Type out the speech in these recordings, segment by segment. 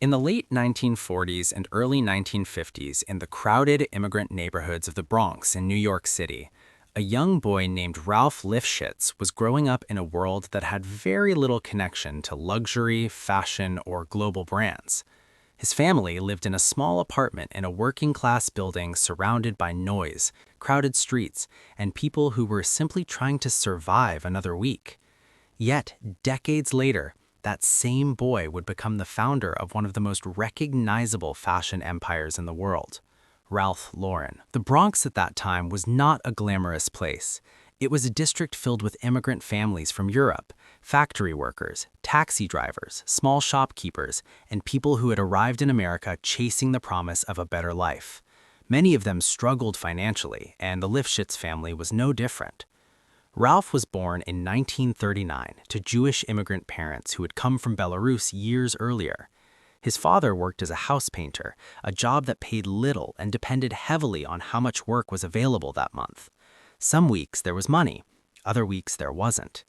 In the late 1940s and early 1950s, in the crowded immigrant neighborhoods of the Bronx in New York City, a young boy named Ralph Lifshitz was growing up in a world that had very little connection to luxury, fashion, or global brands. His family lived in a small apartment in a working-class building surrounded by noise, crowded streets, and people who were simply trying to survive another week. Yet, decades later, that same boy would become the founder of one of the most recognizable fashion empires in the world, Ralph Lauren. The Bronx at that time was not a glamorous place. It was a district filled with immigrant families from Europe, factory workers, taxi drivers, small shopkeepers, and people who had arrived in America chasing the promise of a better life. Many of them struggled financially, and the Lifshitz family was no different. Ralph was born in 1939 to Jewish immigrant parents who had come from Belarus years earlier. His father worked as a house painter, a job that paid little and depended heavily on how much work was available that month. Some weeks there was money, other weeks there wasn't.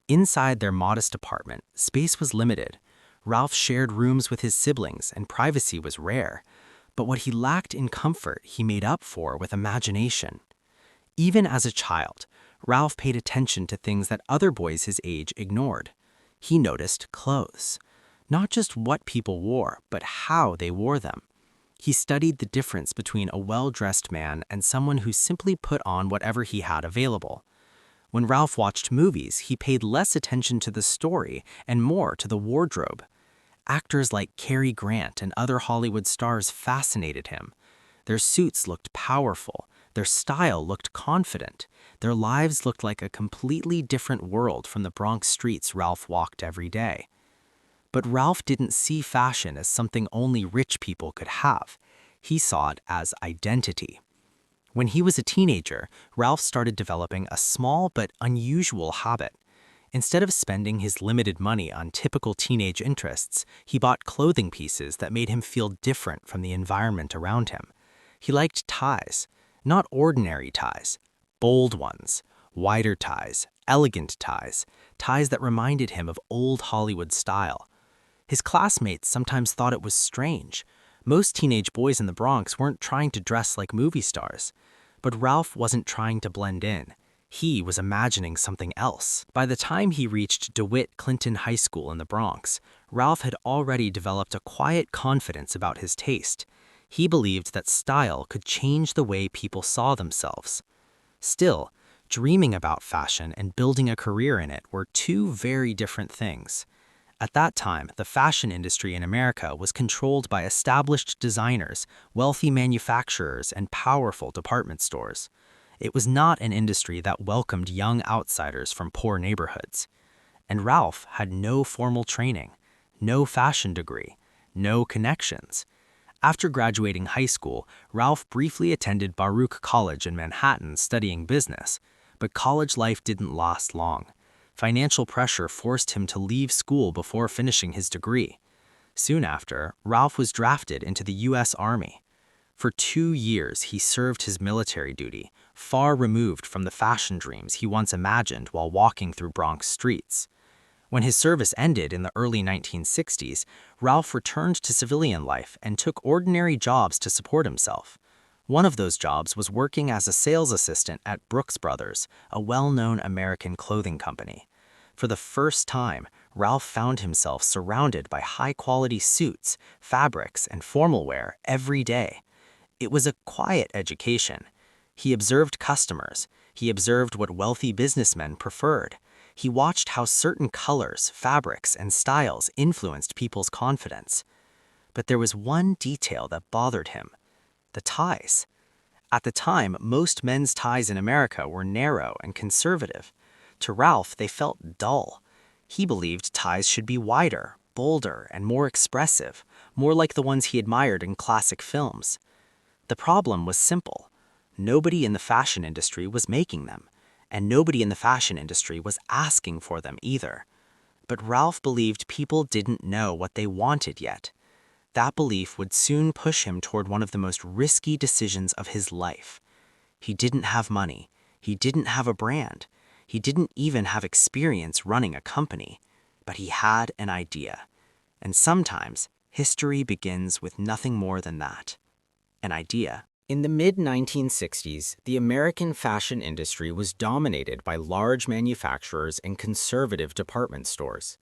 Inside their modest apartment, space was limited. Ralph shared rooms with his siblings and privacy was rare. But what he lacked in comfort, he made up for with imagination. Even as a child, Ralph paid attention to things that other boys his age ignored. He noticed clothes. Not just what people wore, but how they wore them. He studied the difference between a well-dressed man and someone who simply put on whatever he had available. When Ralph watched movies, he paid less attention to the story and more to the wardrobe. Actors like Cary Grant and other Hollywood stars fascinated him. Their suits looked powerful. Their style looked confident. Their lives looked like a completely different world from the Bronx streets Ralph walked every day. But Ralph didn't see fashion as something only rich people could have. He saw it as identity. When he was a teenager, Ralph started developing a small but unusual habit. Instead of spending his limited money on typical teenage interests, he bought clothing pieces that made him feel different from the environment around him. He liked ties. Not ordinary ties, bold ones, wider ties, elegant ties, ties that reminded him of old Hollywood style. His classmates sometimes thought it was strange. Most teenage boys in the Bronx weren't trying to dress like movie stars. But Ralph wasn't trying to blend in. He was imagining something else. By the time he reached DeWitt Clinton High School in the Bronx, Ralph had already developed a quiet confidence about his taste. He believed that style could change the way people saw themselves. Still, dreaming about fashion and building a career in it were two very different things. At that time, the fashion industry in America was controlled by established designers, wealthy manufacturers, and powerful department stores. It was not an industry that welcomed young outsiders from poor neighborhoods. And Ralph had no formal training, no fashion degree, no connections. After graduating high school, Ralph briefly attended Baruch College in Manhattan studying business, but college life didn't last long. Financial pressure forced him to leave school before finishing his degree. Soon after, Ralph was drafted into the U.S. Army. For 2 years, he served his military duty, far removed from the fashion dreams he once imagined while walking through Bronx streets. When his service ended in the early 1960s, Ralph returned to civilian life and took ordinary jobs to support himself. One of those jobs was working as a sales assistant at Brooks Brothers, a well-known American clothing company. For the first time, Ralph found himself surrounded by high-quality suits, fabrics, and formal wear every day. It was a quiet education. He observed customers. He observed what wealthy businessmen preferred. He watched how certain colors, fabrics, and styles influenced people's confidence. But there was one detail that bothered him: the ties. At the time, most men's ties in America were narrow and conservative. To Ralph, they felt dull. He believed ties should be wider, bolder, and more expressive, more like the ones he admired in classic films. The problem was simple. Nobody in the fashion industry was making them, and nobody in the fashion industry was asking for them either. But Ralph believed people didn't know what they wanted yet. That belief would soon push him toward one of the most risky decisions of his life. He didn't have money. He didn't have a brand. He didn't even have experience running a company. But he had an idea. And sometimes, history begins with nothing more than that: an idea. In the mid-1960s, the American fashion industry was dominated by large manufacturers and conservative department stores.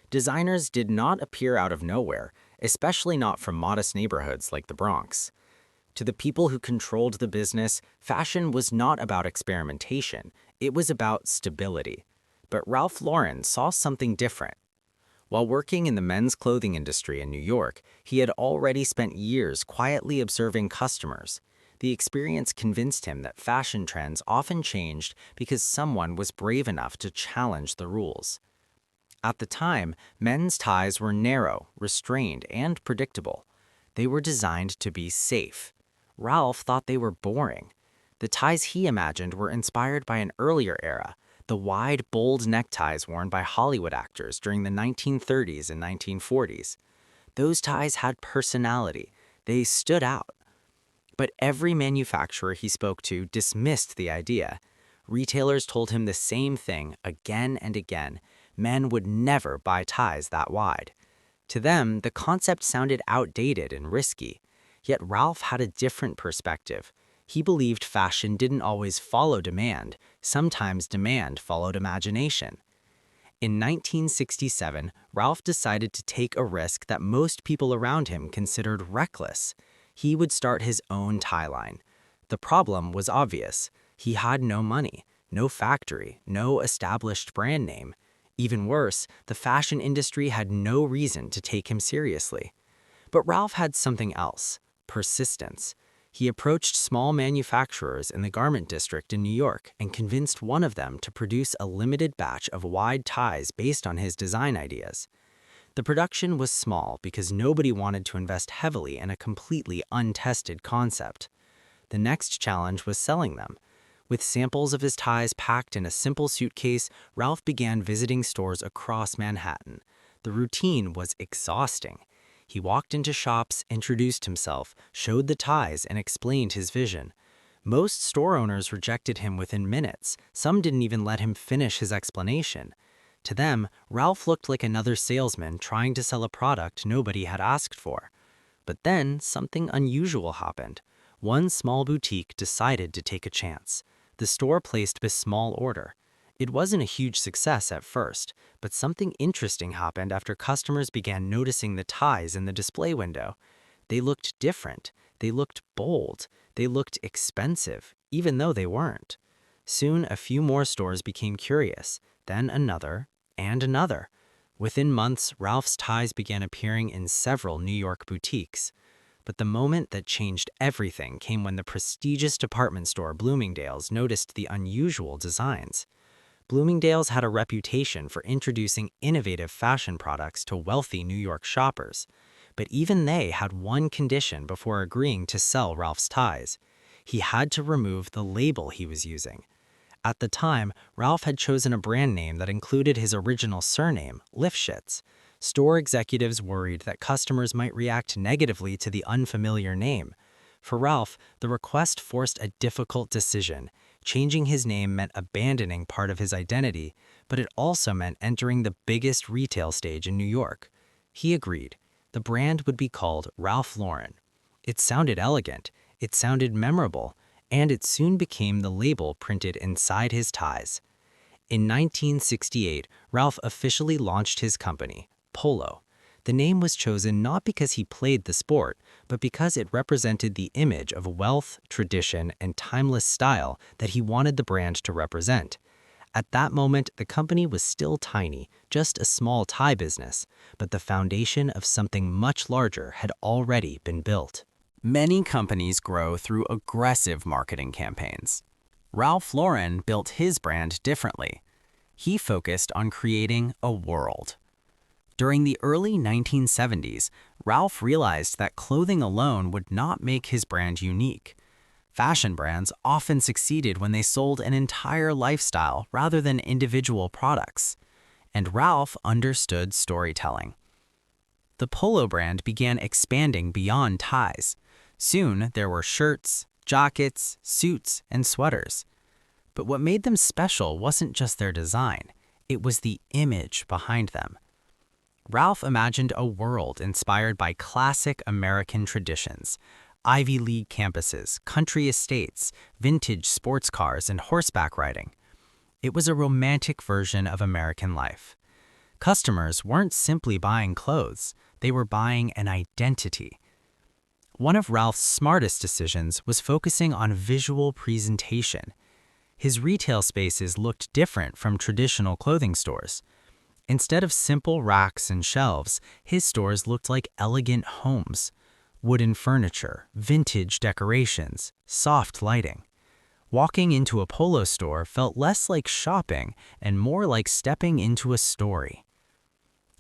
Designers did not appear out of nowhere, especially not from modest neighborhoods like the Bronx. To the people who controlled the business, fashion was not about experimentation, it was about stability. But Ralph Lauren saw something different. While working in the men's clothing industry in New York, he had already spent years quietly observing customers. The experience convinced him that fashion trends often changed because someone was brave enough to challenge the rules. At the time, men's ties were narrow, restrained, and predictable. They were designed to be safe. Ralph thought they were boring. The ties he imagined were inspired by an earlier era, the wide, bold neckties worn by Hollywood actors during the 1930s and 1940s. Those ties had personality. They stood out. But every manufacturer he spoke to dismissed the idea. Retailers told him the same thing again and again: men would never buy ties that wide. To them, the concept sounded outdated and risky. Yet Ralph had a different perspective. He believed fashion didn't always follow demand. Sometimes demand followed imagination. In 1967, Ralph decided to take a risk that most people around him considered reckless. He would start his own tie line. The problem was obvious. He had no money, no factory, no established brand name. Even worse, the fashion industry had no reason to take him seriously. But Ralph had something else: persistence. He approached small manufacturers in the garment district in New York and convinced one of them to produce a limited batch of wide ties based on his design ideas. The production was small because nobody wanted to invest heavily in a completely untested concept. The next challenge was selling them. With samples of his ties packed in a simple suitcase, Ralph began visiting stores across Manhattan. The routine was exhausting. He walked into shops, introduced himself, showed the ties, and explained his vision. Most store owners rejected him within minutes. Some didn't even let him finish his explanation. To them, Ralph looked like another salesman trying to sell a product nobody had asked for. But then, something unusual happened. One small boutique decided to take a chance. The store placed a small order. It wasn't a huge success at first, but something interesting happened after customers began noticing the ties in the display window. They looked different. They looked bold. They looked expensive, even though they weren't. Soon, a few more stores became curious, then another, and another. Within months, Ralph's ties began appearing in several New York boutiques. But the moment that changed everything came when the prestigious department store Bloomingdale's noticed the unusual designs. Bloomingdale's had a reputation for introducing innovative fashion products to wealthy New York shoppers. But even they had one condition before agreeing to sell Ralph's ties. He had to remove the label he was using. At the time, Ralph had chosen a brand name that included his original surname, Lifshitz. Store executives worried that customers might react negatively to the unfamiliar name. For Ralph, the request forced a difficult decision. Changing his name meant abandoning part of his identity, but it also meant entering the biggest retail stage in New York. He agreed. The brand would be called Ralph Lauren. It sounded elegant, it sounded memorable, and it soon became the label printed inside his ties. In 1968, Ralph officially launched his company, Polo. The name was chosen not because he played the sport, but because it represented the image of wealth, tradition, and timeless style that he wanted the brand to represent. At that moment, the company was still tiny, just a small tie business, but the foundation of something much larger had already been built. Many companies grow through aggressive marketing campaigns. Ralph Lauren built his brand differently. He focused on creating a world. During the early 1970s, Ralph realized that clothing alone would not make his brand unique. Fashion brands often succeeded when they sold an entire lifestyle rather than individual products. And Ralph understood storytelling. The Polo brand began expanding beyond ties. Soon, there were shirts, jackets, suits, and sweaters. But what made them special wasn't just their design. It was the image behind them. Ralph imagined a world inspired by classic American traditions, Ivy League campuses, country estates, vintage sports cars, and horseback riding. It was a romantic version of American life. Customers weren't simply buying clothes, they were buying an identity. One of Ralph's smartest decisions was focusing on visual presentation. His retail spaces looked different from traditional clothing stores. Instead of simple racks and shelves, his stores looked like elegant homes. Wooden furniture, vintage decorations, soft lighting. Walking into a Polo store felt less like shopping and more like stepping into a story.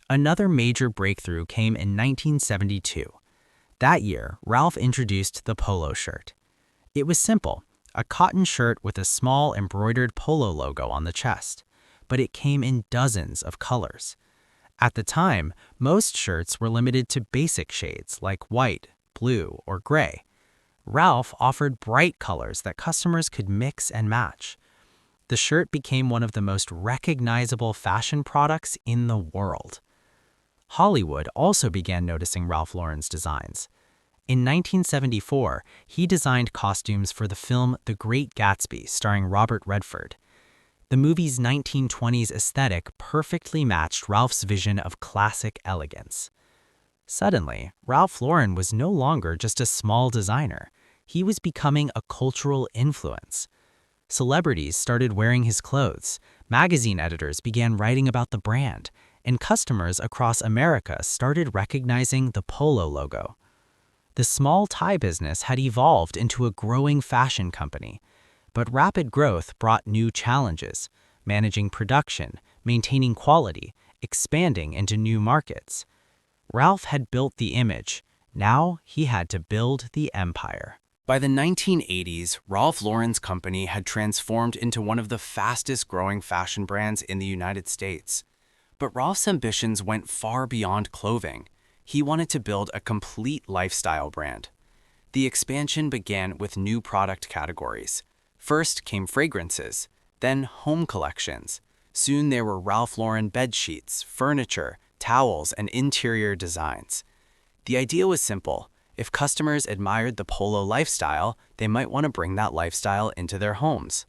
Another major breakthrough came in 1972. That year, Ralph introduced the Polo shirt. It was simple, a cotton shirt with a small embroidered Polo logo on the chest, but it came in dozens of colors. At the time, most shirts were limited to basic shades like white, blue, or gray. Ralph offered bright colors that customers could mix and match. The shirt became one of the most recognizable fashion products in the world. Hollywood also began noticing Ralph Lauren's designs. In 1974, he designed costumes for the film The Great Gatsby starring Robert Redford. The movie's 1920s aesthetic perfectly matched Ralph's vision of classic elegance. Suddenly, Ralph Lauren was no longer just a small designer. He was becoming a cultural influence. Celebrities started wearing his clothes, magazine editors began writing about the brand, and customers across America started recognizing the Polo logo. The small tie business had evolved into a growing fashion company, but rapid growth brought new challenges: managing production, maintaining quality, expanding into new markets. Ralph had built the image. Now he had to build the empire. By the 1980s, Ralph Lauren's company had transformed into one of the fastest-growing fashion brands in the United States. But Ralph's ambitions went far beyond clothing. He wanted to build a complete lifestyle brand. The expansion began with new product categories. First came fragrances, then home collections. Soon there were Ralph Lauren bed sheets, furniture, towels, and interior designs. The idea was simple. If customers admired the Polo lifestyle, they might want to bring that lifestyle into their homes.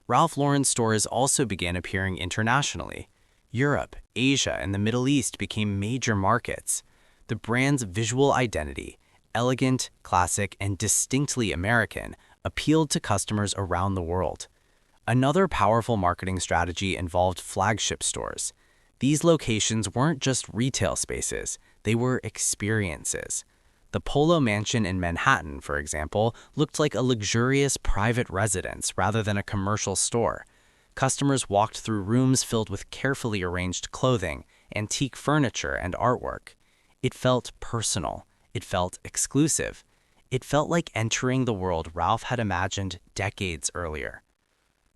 Ralph Lauren stores also began appearing internationally. Europe, Asia, and the Middle East became major markets. The brand's visual identity, elegant, classic, and distinctly American, appealed to customers around the world. Another powerful marketing strategy involved flagship stores. These locations weren't just retail spaces, they were experiences. The Polo Mansion in Manhattan, for example, looked like a luxurious private residence rather than a commercial store. Customers walked through rooms filled with carefully arranged clothing, antique furniture, and artwork. It felt personal. It felt exclusive. It felt like entering the world Ralph had imagined decades earlier.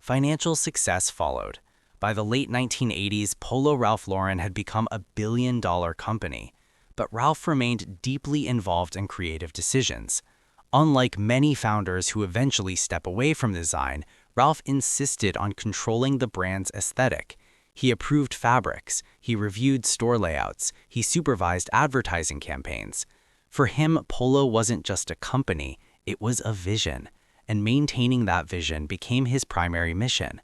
Financial success followed. By the late 1980s, Polo Ralph Lauren had become a billion-dollar company. But Ralph remained deeply involved in creative decisions. Unlike many founders who eventually step away from design, Ralph insisted on controlling the brand's aesthetic. He approved fabrics, he reviewed store layouts, he supervised advertising campaigns. For him, Polo wasn't just a company, it was a vision, and maintaining that vision became his primary mission.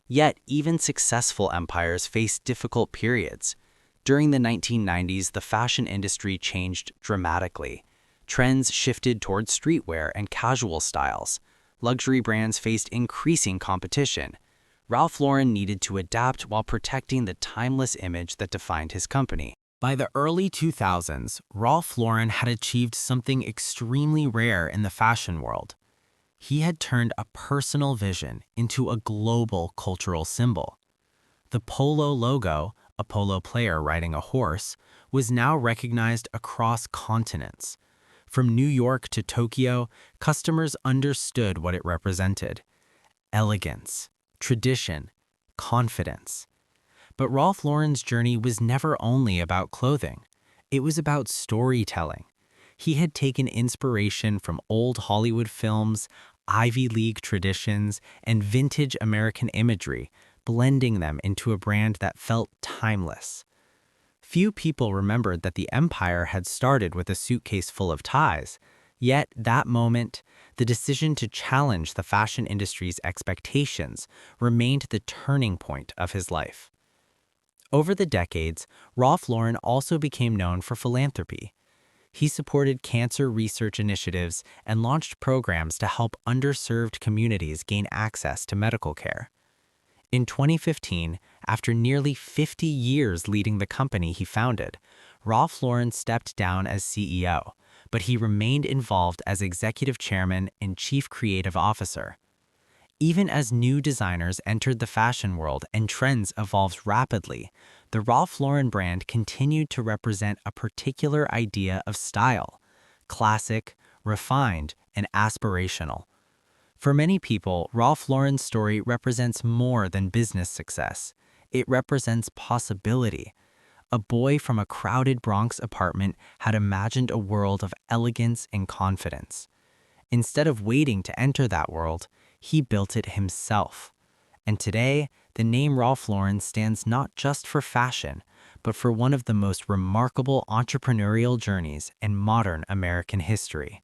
Yet, even successful empires face difficult periods. During the 1990s, the fashion industry changed dramatically. Trends shifted toward streetwear and casual styles. Luxury brands faced increasing competition. Ralph Lauren needed to adapt while protecting the timeless image that defined his company. By the early 2000s, Ralph Lauren had achieved something extremely rare in the fashion world. He had turned a personal vision into a global cultural symbol. The Polo logo, a polo player riding a horse, was now recognized across continents. From New York to Tokyo, customers understood what it represented: elegance, tradition, confidence. But Ralph Lauren's journey was never only about clothing. It was about storytelling. He had taken inspiration from old Hollywood films, Ivy League traditions, and vintage American imagery, blending them into a brand that felt timeless. Few people remembered that the empire had started with a suitcase full of ties. Yet, that moment, the decision to challenge the fashion industry's expectations, remained the turning point of his life. Over the decades, Ralph Lauren also became known for philanthropy. He supported cancer research initiatives and launched programs to help underserved communities gain access to medical care. In 2015, after nearly 50 years leading the company he founded, Ralph Lauren stepped down as CEO, but he remained involved as executive chairman and chief creative officer. Even as new designers entered the fashion world and trends evolved rapidly, the Ralph Lauren brand continued to represent a particular idea of style: classic, refined, and aspirational. For many people, Ralph Lauren's story represents more than business success. It represents possibility. A boy from a crowded Bronx apartment had imagined a world of elegance and confidence. Instead of waiting to enter that world, he built it himself. And today, the name Ralph Lauren stands not just for fashion, but for one of the most remarkable entrepreneurial journeys in modern American history.